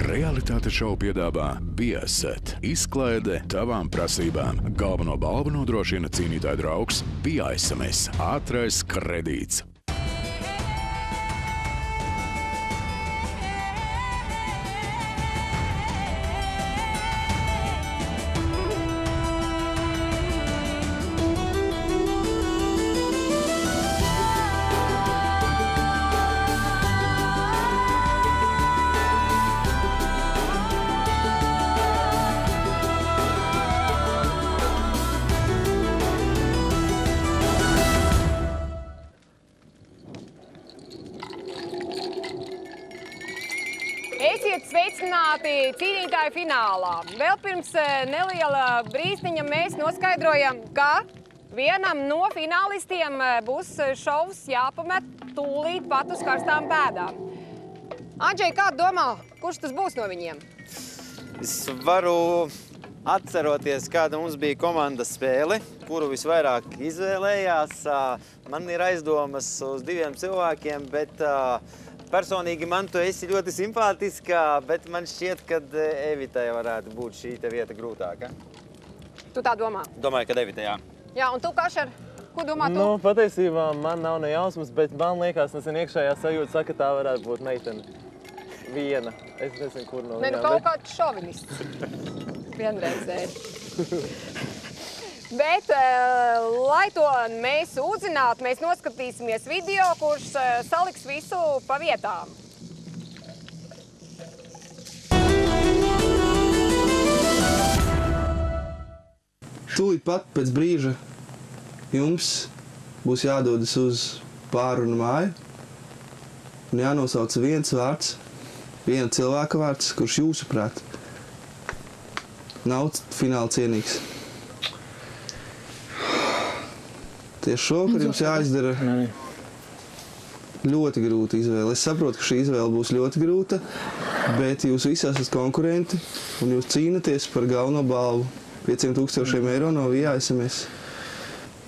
Realitāte šovu piedāvā Bieset. Izklaide tavām prasībām. Galveno balvu nodrošina cīnītāju draugs BISMS. Ātrais kredīts. Esiet sveicināti cīnītāju finālā. Vēl pirms neliela brīsniņa mēs noskaidrojam, ka vienam no finālistiem būs šovs jāpamet tūlīt pat uz karstām pēdām. Andžej, kā domā, kurš tas būs no viņiem? Es varu atceroties, kāda mums bija komandas spēle, kuru visvairāk izvēlējās. Man ir aizdomas uz diviem cilvēkiem, bet personīgi man tu esi ļoti simpātiska, bet man šķiet, ka Evitai varētu būt šī vieta grūtāka. Tu tā domā? Domāju, ka Evitai, jā. Jā, un tu, Kašar, ko domā tu? Nu, patiesībā man nav ne jausmas, bet man liekas, iekšējā sajūta saka, tā varētu būt meitene. Viena. Es nezinu, kur no viņām. Kaut kāds šovinists. Vienreizēji. Bet, lai to mēs uzzinātu, mēs noskatīsimies video, kurš saliks visu pa vietām. Tūlīt pat pēc brīža jums būs jādodas uz pārunu māju un jānosauc viens vārds, viena cilvēka vārds, kurš jūsuprāt nav fināla cienīgs. Tieši šovakar jums jāizdara ļoti grūta izvēle. Es saprotu, ka šī izvēle būs ļoti grūta, bet jūs visi esat konkurenti un jūs cīnaties par galveno balvu 500 000 eiro no BISMS.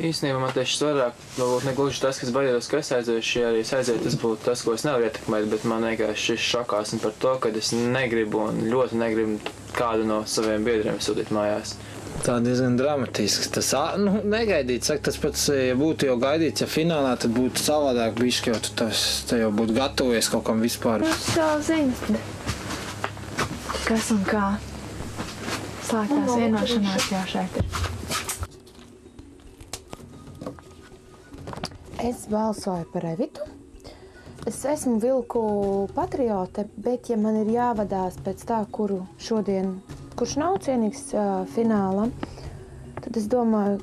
Īstenībā man tieši svarāk, varbūt negluži tas, kas baidos, ka es aiziešu, ja arī es aizietu, tas būtu tas, ko es nevaru ietekmēt, bet man vienkārši šis šokāsme par to, ka es negribu un ļoti negribu kādu no saviem biedriem sūtīt mājās. Tā diezgan dramatisks. Tas negaidīts, saka, tas pats, ja būtu jau gaidīts, ja finālā, tad būtu savādāk bišķi, jo tu te jau būtu gatavojies kaut kam vispār. Es jau zinu, kas un kā. Slēgtās vienošanās jau šeit ir. Es balsoju par Evitu. Es esmu vilku patriote, bet ja man ir jāvadās pēc tā, kurš nav cienīgs finālam, tad es domāju,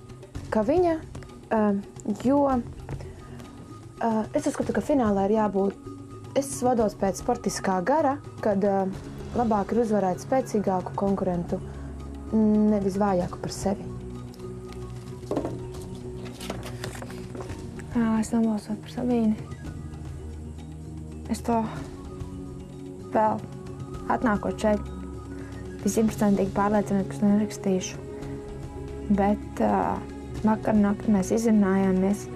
ka viņa, jo es uzskatu, ka finālā ir jābūt, es vados pēc sportiskā gara, kad labāk ir uzvarēt spēcīgāku konkurentu, nevis vājāku par sevi. Es nobalsoju par Sabīni. Es to vēl atnākot šeit, 100% pārliecināti, ka es nerakstīšu. Bet vakar naktī mēs izrunājāmies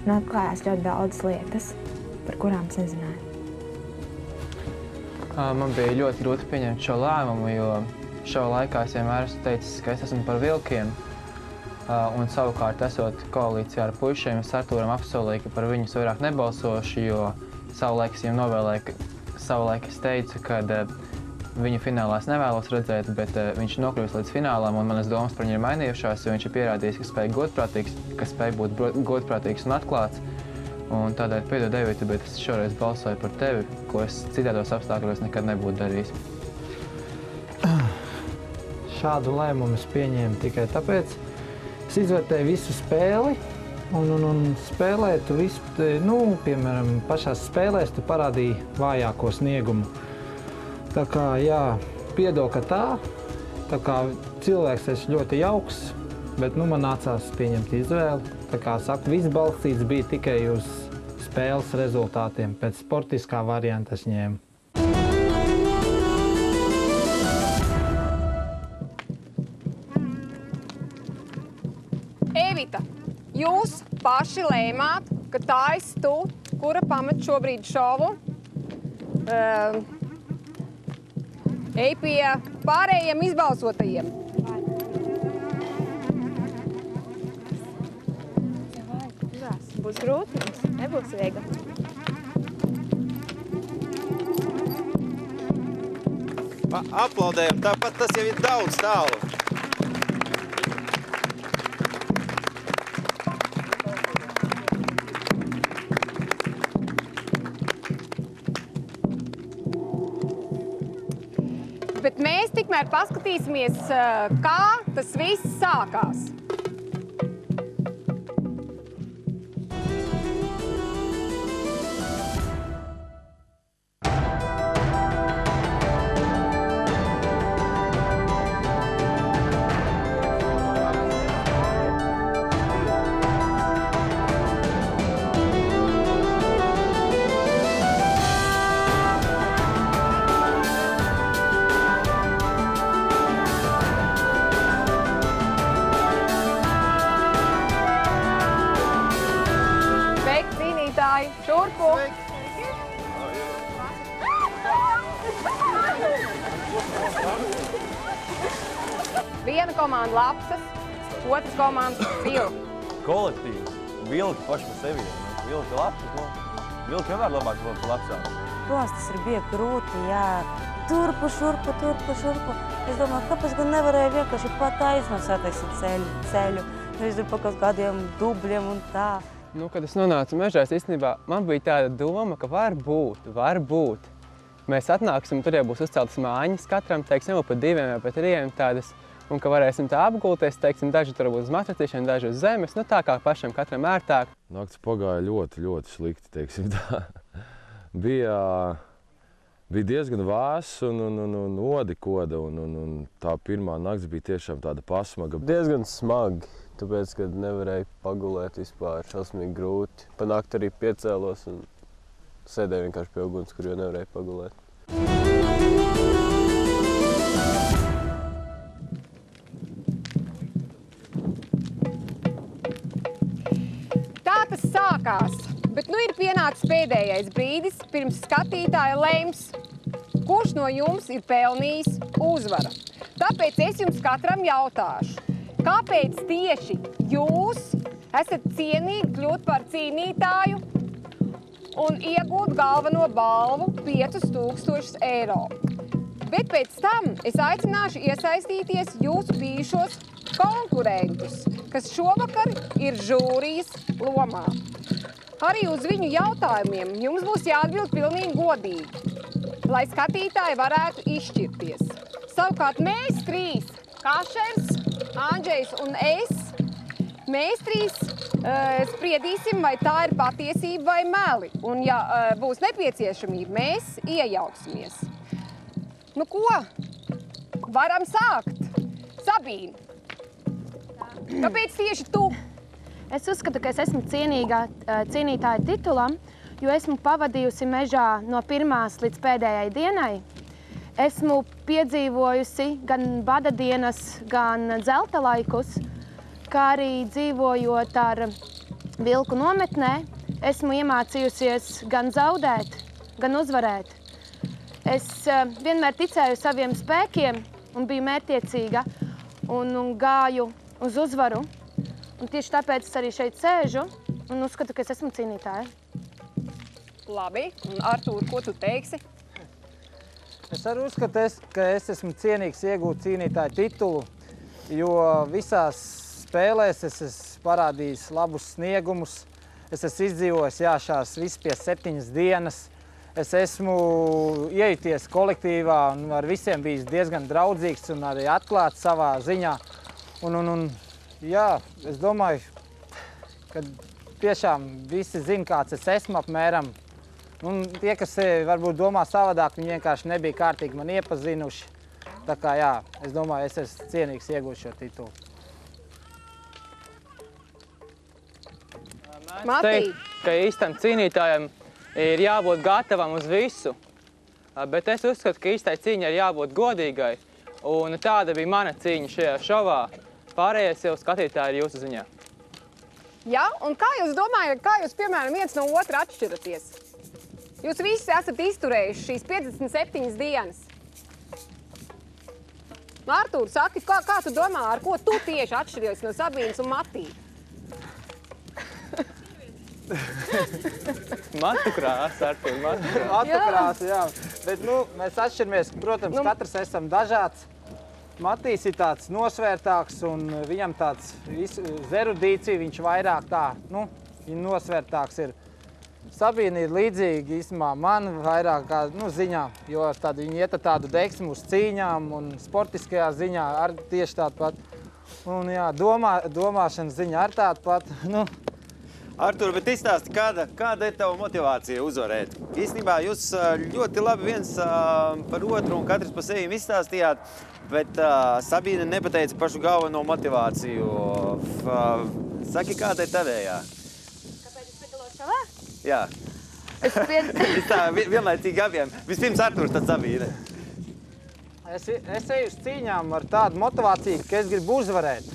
un atklājās ļoti daudz lietas, par kurām es nezināju. Man bija ļoti grūti pieņemt šo lēmumu, jo šajā laikā es vienmēr esmu teicis, ka es esmu par vilkiem. Un savukārt, esot koalīcijā ar puišiem, es Artūram apsolīju, ka par viņus vairāk nebalsošu, jo savulaik es viņam novēlēju, savulaik es teicu, ka viņu finālā es nevēlos redzēt, bet viņš nokļūst līdz finālam, un manas domas par viņu ir mainījušās, jo viņš ir pierādījis, ka spēj būt godprātīgs un atklāts. Un tādēļ piedod Evita, bet es šoreiz balsoju par tevi, ko es citādos apstākļos nekad nebūtu darījis. Šādu lēmumu es pieņēmu tikai tāpēc. Es izvērtēju visu spēli un spēlēju tu visu, piemēram, pašās spēlēs tu parādīji vājāko sniegumu. Tā kā, jā, piedod, ka tā kā cilvēks esi ļoti jauks, bet, man nācās pieņemt izvēli. Tā kā, saku, viss balstīts bija tikai uz spēles rezultātiem. Pēc sportiskā varianta es ņēmu. Evita, jūs paši lēmāt, ka tā esi tu, kura pamet šobrīd šovu. Ej pie pārējiem izbalsotajiem. Būs grūti, nebūs viegli. Aplaudējam, tāpat tas jau ir daudz tālu. Bet mēs tikmēr paskatīsimies, kā tas viss sākās. Šurpu! Viena komanda lapsas, otras komandas vilki. Kolektīvs. Vilki paši par sevi. Vilki lapsas. Vilki vienmēr labāk par lapsām. Protams, tas ir bija grūti, jā. Turpu, šurpu. Es domāju, kāpēc gan nevarēju vienkārši pat aiznosāt ceļu. Es pa kaut kādiem dubļiem un tā. Kad es nonācu mežā, īstenībā man bija tāda doma, ka varbūt. Mēs atnāksim, tur jau būs uzceltas mājiņas katram, teiksim, pa 2 vai pa 3 tādas, un ka varēsim tā apgulties, teiksim, daži tur būs uz matratīšiem, daži uz zemes, tā kā pašam katram ērtāk. Nakts pagāja ļoti slikti, teiksim tā. Bija diezgan vēss un odikoda, un tā pirmā nakts bija tiešām tāda pasmaga. Diezgan smagi. Tāpēc, kad nevarēju pagulēt vispār, šausmīgi grūti. Pa nakti arī piecēlos un sēdēju vienkārši pie uguns, kur jau nevarēju pagulēt. Tā tas sākās, bet ir pienācis pēdējais brīdis, pirms skatītāja lems, kurš no jums ir pelnījis uzvaru. Tāpēc es jums katram jautāšu. Kāpēc tieši jūs esat cienīgi kļūt par cīnītāju un iegūt galveno balvu 5000 eiro? Bet pēc tam es aicināšu iesaistīties jūsu bijušos konkurentus, kas šovakar ir žūrijas lomā. Arī uz viņu jautājumiem jums būs jāatbild pilnīgi godīgi, lai skatītāji varētu izšķirties. Savukārt mēs 3, Kašers, Andžejs un es, mēs 3 spriedīsim, vai tā ir patiesība vai meli. Un, ja būs nepieciešamība, mēs iejauksimies. Ko? Varam sākt. Sabīne, kāpēc tieši tu? Es uzskatu, ka es esmu cienīga cīnītāja titulam, jo esmu pavadījusi mežā no 1. līdz pēdējai dienai. Esmu piedzīvojusi gan bada dienas, gan zelta laikus, kā arī dzīvojot ar vilku nometnē, esmu iemācījusies gan zaudēt, gan uzvarēt. Es vienmēr ticēju saviem spēkiem un biju mērķtiecīga un gāju uz uzvaru. Un tieši tāpēc es arī šeit sēžu un uzskatu, ka es esmu cīnītāja. Labi, un Artūr, ko tu teiksi? Es arī uzskatu, ka es esmu cienīgs iegūt cīnītāju titulu, jo visās spēlēs es esmu parādījis labus sniegumus. Es esmu izdzīvojis šās viss pie 7 dienas. Es esmu iejuties kolektīvā un ar visiem bijis diezgan draudzīgs un arī atklāts savā ziņā. Es domāju, ka tiešām visi zina, kāds es esmu apmēram. Un tie, kas varbūt domā savādāk, viņi vienkārši nebija kārtīgi mani iepazinuši. Tā kā es domāju, es esmu cienīgs iegūt šo titulu. Matī. Ka īstam cīnītājam ir jābūt gatavam uz visu, bet es uzskatu, ka īstai cīņai ir jābūt godīgai. Un tāda bija mana cīņa šajā šovā. Pārējais jau skatītāji ir jūsu ziņā. Jā, un kā jūs domājat, kā jūs, piemēram, viens no otra atšķiraties? Jūs visi esat izturējuši šīs 57 dienas. Artūr, saki, kā tu domā, ar ko tu tieši atšķiries no Sabīnas un Matī? Matu krāsa, Artūr, matu krāsa. Matu krāsa, jā. Bet, mēs atšķiramies, protams, katrs esam dažāds. Matīs ir tāds nosvērtāks un viņam tāds erudīcija, viņš vairāk tā, viņa nosvērtāks ir. Sabīna ir līdzīga īstenībā man vairāk kā ziņā, jo viņi iet tādu deksmu uz cīņām un sportiskajā ziņā ar tieši tādu pat. Un jā, domāšanas ziņā ar tādu pat. Artur, bet izstāsti, kāda ir tava motivācija uzvarēt? Īstenībā jūs ļoti labi viens par otru un katrs pa sevi izstāstījāt, bet Sabīna nepateica pašu galveno motivāciju. Saki, kāda ir tavējā? Kāpēc es piedalos savā? Jā. Es tā vienlaicīgi abiem. Vispirms Arturs, tad Sabīne. Es eju uz cīņām ar tādu motivāciju, ka es gribu uzvarēt.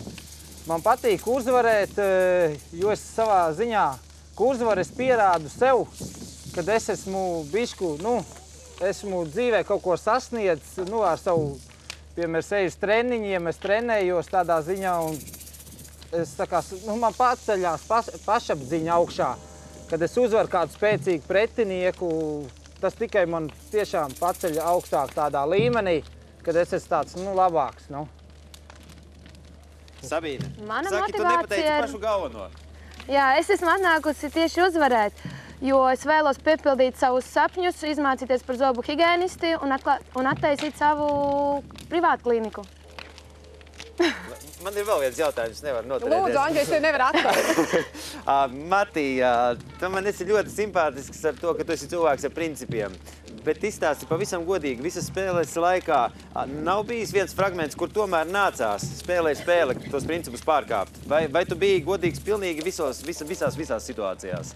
Man patīk uzvarēt, jo es savā ziņā, ka uzvaru es pierādu sev, kad es esmu bišku, esmu dzīvē kaut ko sasniedzis, ar savu, piemēram, eju uz treniņiem, es trenējos tādā ziņā un es tā kā, man paceļās pašapziņa augšā. Kad es uzvaru kādu spēcīgu pretinieku, tas tikai man tiešām paceļ augstāk tādā līmenī, kad es esmu tāds, labāks. Sabīne, Mana saki, tu motivācija nepateici pašu galveno. Jā, es esmu atnākusi tieši uzvarēt, jo es vēlos piepildīt savus sapņus, izmācīties par zobu higienisti un attaisīt savu privātu klīniku. Man ir vēl viens jautājums, nevar noturēties. Lūdzu, Anģi, es tevi nevaru atstāt. Matī, tu man esi ļoti simpātisks ar to, ka tu esi cilvēks ar principiem. Bet izstāsti pavisam godīgi, visas spēles laikā nav bijis viens fragments, kur tomēr nācās spēlēt tos principus pārkāpt? Vai tu biji godīgs pilnīgi visās situācijās?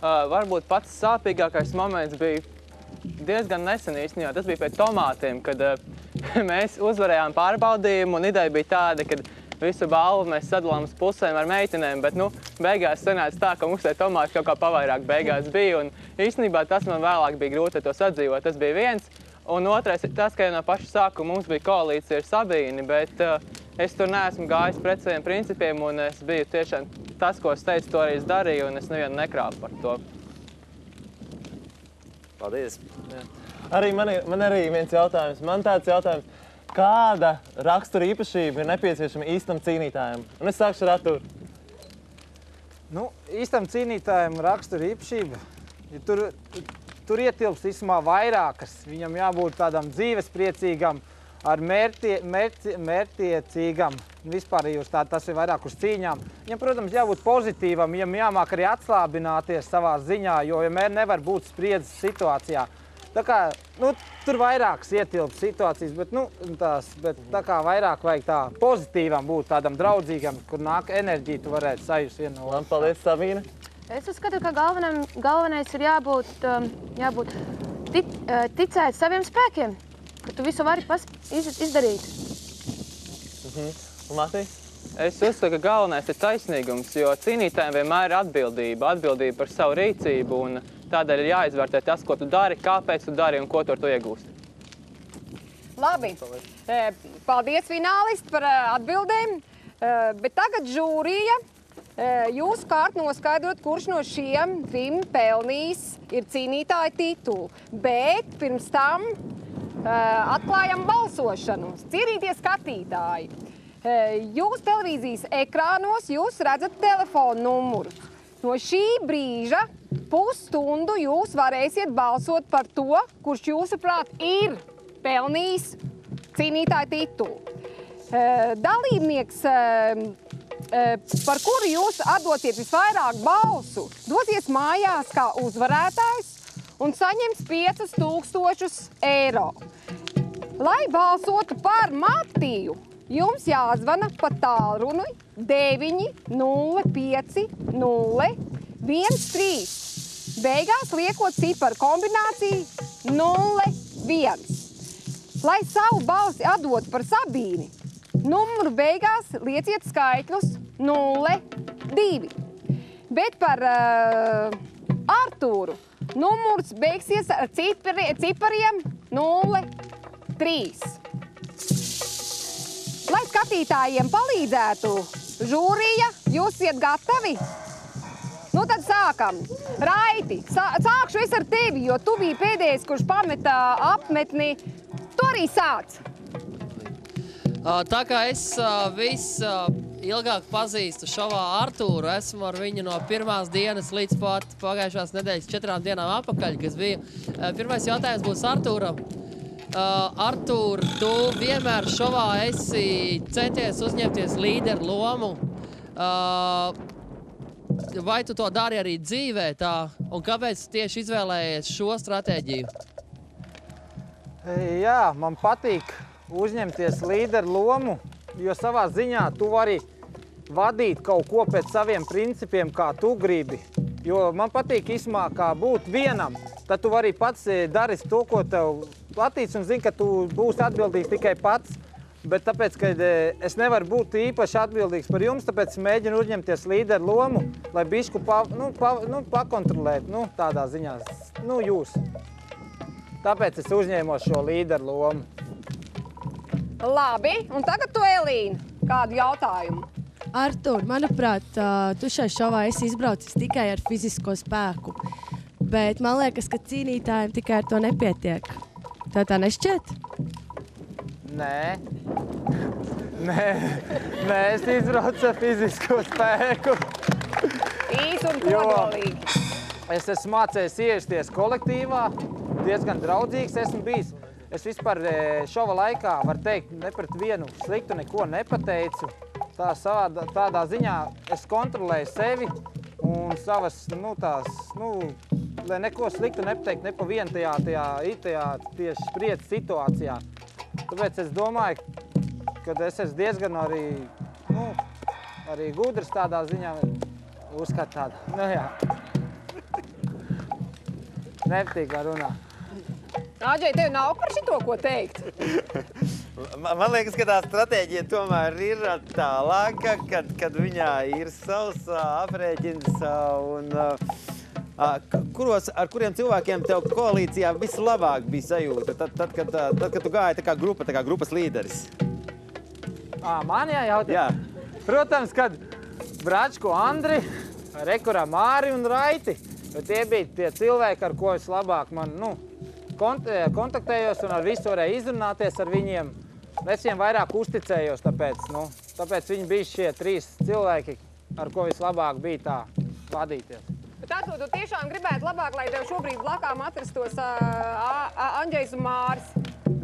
Varbūt pats sāpīgākais moments bija diezgan nesen īstenībā. Tas bija pēc tomātiem, kad mēs uzvarējām pārbaudījumu, un ideja bija tāda, ka visu balvu mēs sadalām uz pusēm ar meitenēm, bet, beigās sanāca tā, ka mums tie tomāti kaut kā pavairāk beigās bija, un īstenībā tas man vēlāk bija grūti to sadzīvot. Tas bija viens, un otrais ir tas, ka no paša sākuma mums bija koalīcija ar Sabīni, bet es tur neesmu gājis pret saviem principiem, un es biju tiešām tas, ko es teicu, to arī es darīju, un es nevienu nekrāpu par to. Paldies. Jā. Man arī viens jautājums. Man tāds jautājums, kāda rakstura īpašība ir nepieciešama īstam cīnītājam? Un es sākšu ar Artūru. Īstam cīnītājam rakstura īpašība, ja tur ietilpst īstumā vairākas. Viņam jābūt tādam dzīvespriecīgam, ar mērķtiecīgam. Vispārējos tas ir vairāk uz cīņām. Viņam, protams, jābūt pozitīvam, viņam jāmāk arī atslābināties savā ziņā, jo vienmēr nevar būt spriedzes situācijā. Tā kā, tur vairākas ietilpst situācijas, bet tā kā vairāk vajag tā pozitīvam būt, tādam draudzīgam, kur nāk enerģija, tu varētu sajust vienu no otru. Paldies, Sabīne. Es uzskatu, ka galvenais ir jābūt ticēt saviem spēkiem, ka tu visu vari izdarīt. Un Matī? Es uzskatu, ka galvenais ir taisnīgums, jo cīnītājiem vienmēr ir atbildība par savu rīcību, un tādēļ ir jāizvērtē tas, ko tu dari, kāpēc tu dari un ko tu ar to iegūsti. Labi. Paldies, finālisti, par atbildēm. Bet tagad žūrija jūs kārt noskaidrot, kurš no šiem trim pelnījis ir cīnītāja titulu. Bet pirms tam atklājam balsošanu. Cienītie skatītāji. Jūs televīzijas ekrānos jūs redzat telefonu numurus. No šī brīža pusstundu jūs varēsiet balsot par to, kurš jūsuprāt ir pelnījis cīnītāja titulu. Dalībnieks, par kuru jūs atdotiet visvairāk balsu, dosies mājās kā uzvarētājs un saņems 5000 eiro. Lai balsotu par Matiju, jums jāzvana pa tālruni 905 013. Beigās liekot ciparu kombināciju 01. Lai savu balsi atdotu par Sabīni, numuru beigās lieciet skaitļus 02. Bet par Artūru numurs beigsies ar cipariem 03. skatītājiem palīdzētu žūrija, jūs iet gatavi? Nu tad sākam. Raiti, sākšu es ar tevi, jo tu biji pēdējais, kurš pameta apmetni. Tu arī sāc. Tā kā es ilgāk pazīstu šovā Artūru, esmu ar viņu no pirmās dienas līdz pat pagājušās nedēļas 4 dienām apakaļ, kas bija. Pirmais jautājums būs Artūram. Artūr, tu vienmēr šovā esi centies uzņemties līderu lomu. Vai tu to dari arī dzīvē tā? Un kāpēc tieši izvēlējies šo stratēģiju? Jā, man patīk uzņemties līderu lomu, jo savā ziņā tu vari vadīt kaut ko pēc saviem principiem, kā tu gribi. Jo man patīk īsumā, kā būt vienam, tad tu vari pats darīt to, ko tev patīc un zini, ka tu būsi atbildīgs tikai pats. Bet tāpēc, ka es nevaru būt īpaši atbildīgs par jums, tāpēc mēģinu uzņemties līderu lomu, lai bišku pakontrolēt, tādā ziņā, jūs. Tāpēc es uzņēmos šo līderu lomu. Labi, un tagad tu, Elīna, kādu jautājumu? Artūr, manuprāt, tu šai šovā esi izbraucis tikai ar fizisko spēku, bet man liekas, ka cīnītājiem tikai ar to nepietiek. Tev tā nešķiet? Nē, es izbraucu ar fizisko spēku. Īs un kodolīgi. Es esmu mācējies iesties kolektīvā, diezgan draudzīgs esmu bijis. Es vispār šova laikā, var teikt, ne pret vienu sliktu neko nepateicu. Tādā ziņā es kontrolēju sevi un savas, lai neko sliktu nepateikt ne pa vienu tajā tieši spriedzes situācijā. Tāpēc es domāju, ka es esmu diezgan arī gudrs tādā ziņā, uzskat tādā. Nepatīk runā. Ādžai, tev nav par šito ko teikt? Man liekas, ka tā stratēģija tomēr ir tālāka, kad viņā ir savs aprēķins un ar kuriem cilvēkiem tev koalīcijā vislabāk bija sajūta, tad kad tu gāji tā kā grupas līderis? Man jājautā? Jā. Protams, kad Bračku Andri, Rekurā Māri un Raiti, jo tie bija tie cilvēki, ar ko es labāk kontaktējos un ar visu varēju izrunāties ar viņiem. Es viņiem vairāk uzticējos, tāpēc viņi bija šie 3 cilvēki, ar ko vislabāk bija tā vadīties. Bet Artūr, tu tiešām gribētu labāk, lai tev šobrīd blakām atrastos Andžejs un Māris?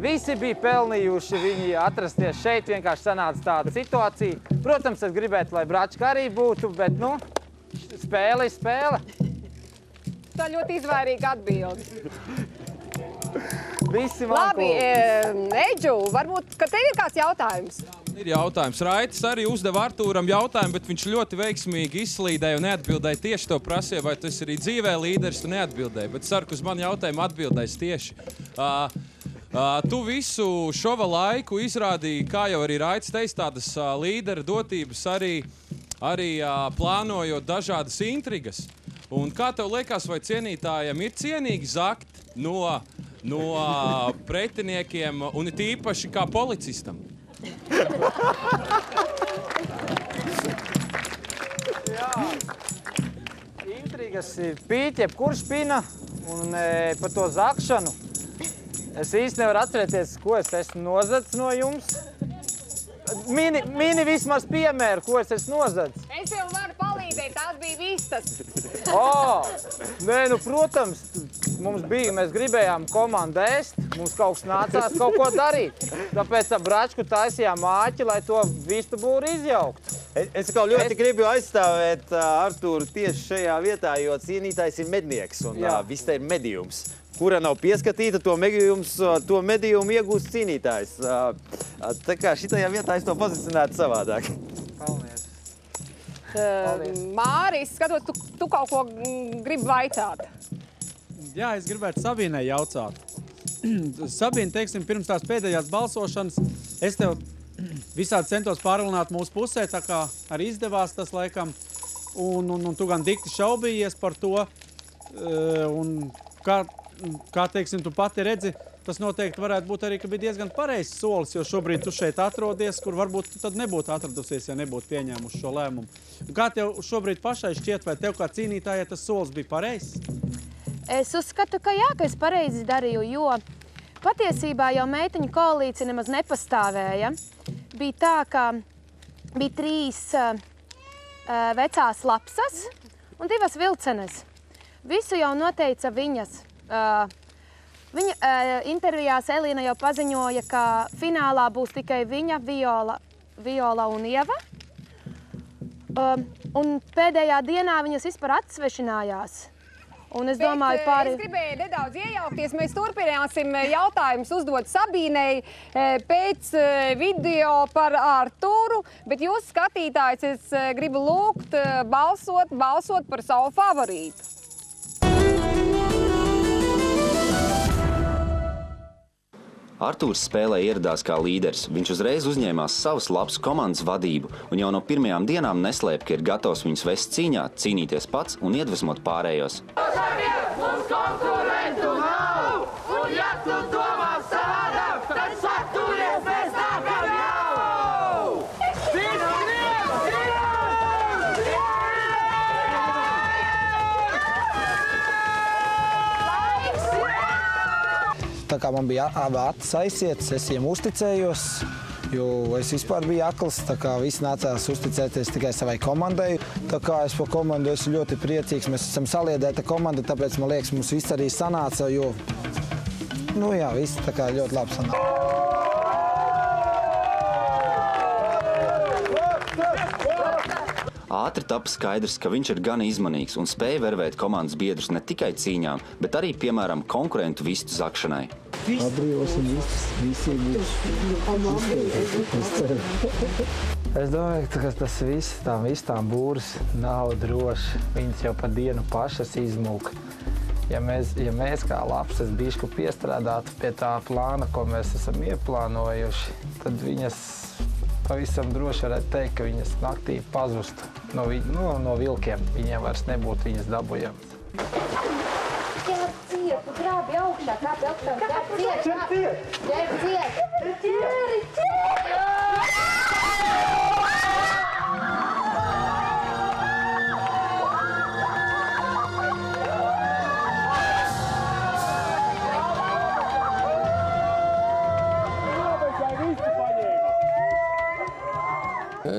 Visi bija pelnījuši viņi atrasties šeit, vienkārši sanāca tāda situācija. Protams, es gribētu, lai Bračka arī būtu, bet, spēle ir spēle. Tā ļoti izvairīga atbildi. Visi man Labi, Eģu, varbūt, ka tev ir kāds jautājums? Ir jautājums. Raitis arī uzdeva Artūram jautājumu, bet viņš ļoti veiksmīgi izslīdēja un neatbildēja tieši to prasīja, vai tu esi arī dzīvē līderis, tu neatbildēji. Bet ceru, ka uz mani jautājumu atbildēs tieši. Tu visu šova laiku izrādīji, kā jau arī Raitis teica, tādas līdera dotības arī plānojot dažādas intrigas. Un kā tev liekas, vai cienītājiem ir cienīgi zakt no pretiniekiem un it īpaši kā policistam? Jā, intrigas pīt, jebkurš pina un par to zakšanu. Es īsti nevaru atcerēties, ko es esmu nozadis no jums. Mini vismaz piemēru, ko es esmu nozadis. Es tev varu palīdzēt, tās bija vistas. Protams, mēs gribējām komandu ēst, mums kaut kas nācās kaut ko darīt. Tāpēc ar Bračku taisījām āķi, lai to vistu būru izjaukt. Es ļoti gribu aizstāvēt Artūru tieši šajā vietā, jo cīnītājs ir mednieks un viss te ir medījums. Kura nav pieskatīta, to medījumu iegūst cīnītājs. Tā kā šitajā vietā es to pozicionētu savādāk. Paldies. Māris, skatot, tu kaut ko gribi vaicāt. Jā, es gribētu Sabīnai jautāt. Sabīna, teiksim, pirms tās pēdējās balsošanas, es tev visādi centos pārlināt mūsu pusē, tā kā arī izdevās tas laikam, un tu gan dikti šaubījies par to, un kā teiksim, tu pati redzi, tas noteikti varētu būt arī, ka bija diezgan pareizs solis, jo šobrīd tu šeit atrodies, kur varbūt tu tad nebūtu atradusies, ja nebūtu pieņēmuši šo lēmumu. Un kā tev šobrīd pašai šķiet, vai tev kā cīnītājai tas solis bija pareizs? Es uzskatu, ka jā, ka es pareizi darīju, jo patiesībā jau meiteņu koalīcija nemaz nepastāvēja. Bija tā, ka bija 3 vecās lapsas un 2 vilcenes. Visu jau noteica viņas. Viņa intervijās Elīna jau paziņoja, ka finālā būs tikai viņa, Viola un Ieva. Un pēdējā dienā viņas vispār atsvešinājās. Un es domāju, Es gribēju nedaudz iejaukties. Mēs turpināsim jautājumus uzdot Sabīnei pēc video par Artūru, bet jūs, skatītājs, es gribu lūgt balsot par savu favorītu. Artūrs spēlē ieradās kā līderis. Viņš uzreiz uzņēmās savas labas komandas vadību un jau no pirmajām dienām neslēp, ka ir gatavs viņus vest cīņā, cīnīties pats un iedvesmot pārējos. Mums konkurentu nav, un ja tu domā savādāk, tad saturies mēs nākam jau! Tā kā man bija acis aizsietas, es viņiem uzticējos, jo es vispār biju akls, tā kā visi nācās uzticēties tikai savai komandai. Tā kā es par komandu esmu ļoti priecīgs, mēs esam saliedēta komanda, tāpēc, man liekas, mums viss arī sanāca, jo, nu jā, viss tā kā ļoti labi sanāca. Ātri tapa skaidrs, ka viņš ir gan izmanīgs un spēja vervēt komandas biedrus ne tikai cīņām, bet arī, piemēram, konkurentu vistu zakšanai. Atbrīvosim visi būs. Es domāju, ka tas viss, tām būras nav droši. Viņas jau pa dienu pašas izmūka. Ja mēs kā lapsas bišku piestrādātu pie tā plāna, ko mēs esam ieplānojuši, tad viņas pavisam droši varētu teikt, ka viņas naktī pazustu no vilkiem. Viņiem vairs nebūtu viņas dabujams. Ķer ciet, grābi augšā, kāpi augšā. Ķer ciet.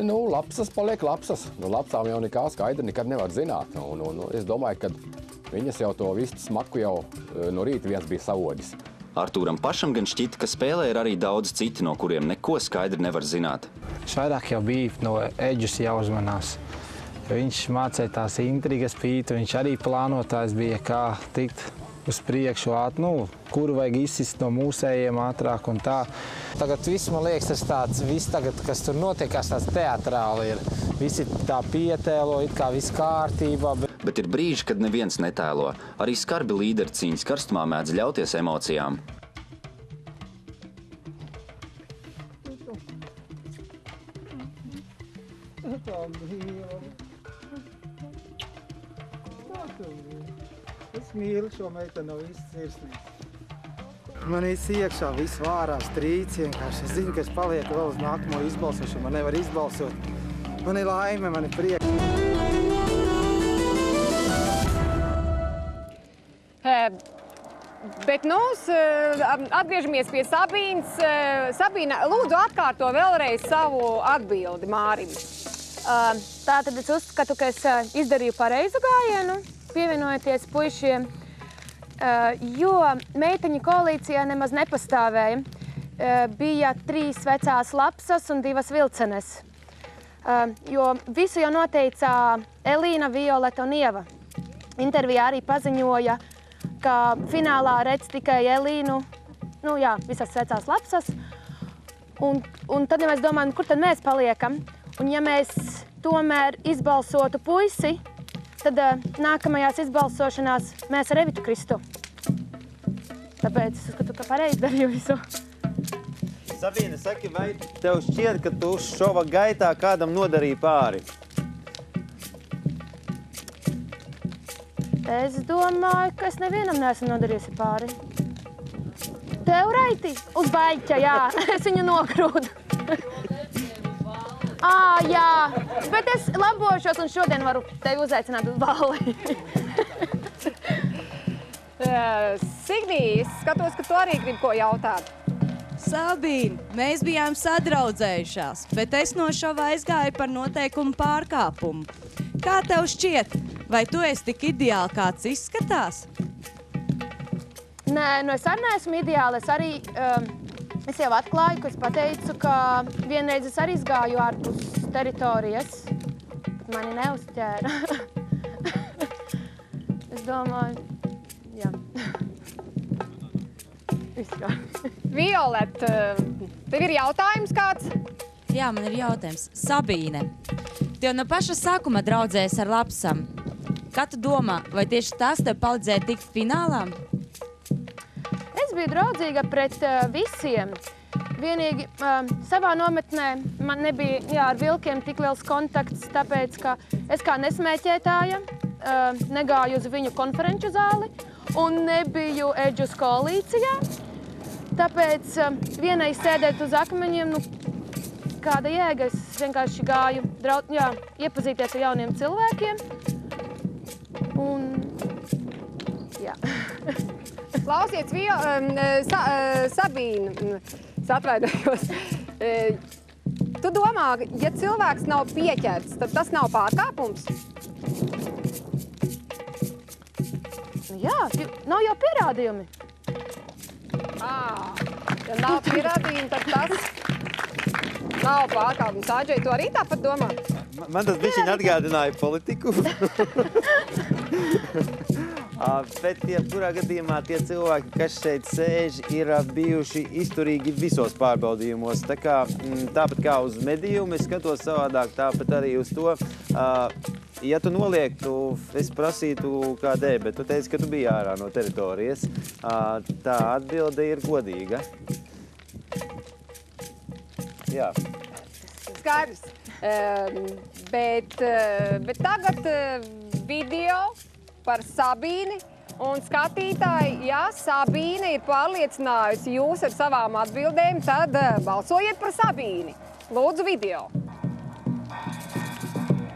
Nu, lapsas paliek lapsas. Nu, lapsām jau nekā skaidra nekad nevar zināt. Es domāju, ka viņas jau to visu smaku jau no rīta viens bija saodis. Artūram pašam gan šķita, ka spēlē ir arī daudz citi, no kuriem neko skaidri nevar zināt. Viņš vairāk jau bija no Eģus jāuzmanās. Viņš mācīja tās intrigas pītu, viņš arī plānotājs bija, kā tikt uz priekšu, kuru vajag izsist no mūsējiem ātrāk un tā. Tagad viss, man liekas, tas tāds, viss tagad, kas tur notiekās, tāds teatrāli ir. Visi tā pietēlo, it kā viss kārtībā. Bet ir brīži, kad neviens netēlo. Arī skarbi līderi cīņas karstumā mēdz ļauties emocijām. Es mīlu šo meiteni no visas sirsnības. Man viss iekšā, viss vārās, trīc vienkārši. Es zinu, ka es palieku vēl uz nākamo izbalsošanu. Man nevar izbalsot. Man ir laime, man ir prieks. Bet atgriežamies pie Sabīnas. Sabīna, lūdzu atkārto vēlreiz savu atbildi Mārim. Tātad es uzskatu, ka es izdarīju pareizu gājienu, pievienojoties puišiem, jo meiteņu koalīcijā nemaz nepastāvēja. Bija 3 vecās lapsas un 2 vilcenes. Jo visu jau noteica Elīna, Violeta un Ieva. Intervijā arī paziņoja, ka finālā redz tikai Elīnu, visas vecās lapsas. Un tad mēs domājam, kur tad mēs paliekam? Un ja mēs tomēr izbalsotu puisi, tad nākamajās izbalsošanās mēs ar Evitu kristu. Tāpēc es uzskatu, ka pareizi darīju visu. Sabīne, saki, vai tev šķiet, ka tu šova gaitā kādam nodarīji pāri? Es domāju, ka es nevienam neesmu nodarījusi pāri. Tev, Raiti? Uz baļķa, jā. Es viņu nokrūdu. Jā. Bet es labošos un šodien varu tevi uzaicināt uz balli. Signī, es skatos, ka tu arī gribi ko jautāt. Sabīne, mēs bijām sadraudzējušās, bet es no šova aizgāju par noteikumu pārkāpumu. Kā tev šķiet? Vai tu esi tik ideāli, kāds izskatās? Nē, es arī neesmu ideāli. Es jau atklāju, ka es pateicu, ka vienreiz es arī izgāju ārpus teritorijas, bet mani neuzķēra. Es domāju, jā. Violet, tev ir jautājums kāds? Jā, man ir jautājums. Sabīne, tev no paša sākuma draudzējies ar Lapsam. Kā tu domā, vai tieši tas tev palīdzēja tikt finālā? Es biju draudzīga pret visiem. Vienīgi savā nometnē man nebija ar vilkiem tik liels kontakts, tāpēc, ka es kā nesmēķētāja negāju uz viņu konferenču zāli un nebiju Edžus koalīcijā. Tāpēc vienai sēdēt uz akmeņiem, kāda jēga, es vienkārši gāju iepazīties ar jauniem cilvēkiem. Un, jā. Klausies, Sabīne, es atvainojos. Tu domā, ja cilvēks nav pieķerts, tad tas nav pārkāpums? Jā, nav jau pierādījumi. Ja nav pierādījumi, tad tas nav pārkāpums. Ādžai, tu arī tāpat domā? Man tas bišķiņ atgādināja politiku. Bet, jebkurā gadījumā tie cilvēki, kas šeit sēž, ir bijuši izturīgi visos pārbaudījumos. Tāpat kā uz medījumu, es skatos savādāk, tāpat arī uz to. Ja tu noliektu, es prasītu kādēļ, bet tu teici, ka tu biji ārā no teritorijas. Tā atbilde ir godīga. Jā. Skaidrs. Bet tagad video par Sabīni un skatītāji, ja Sabīne ir pārliecinājusi jūs ar savām atbildēm, tad balsojiet par Sabīni. Lūdzu video.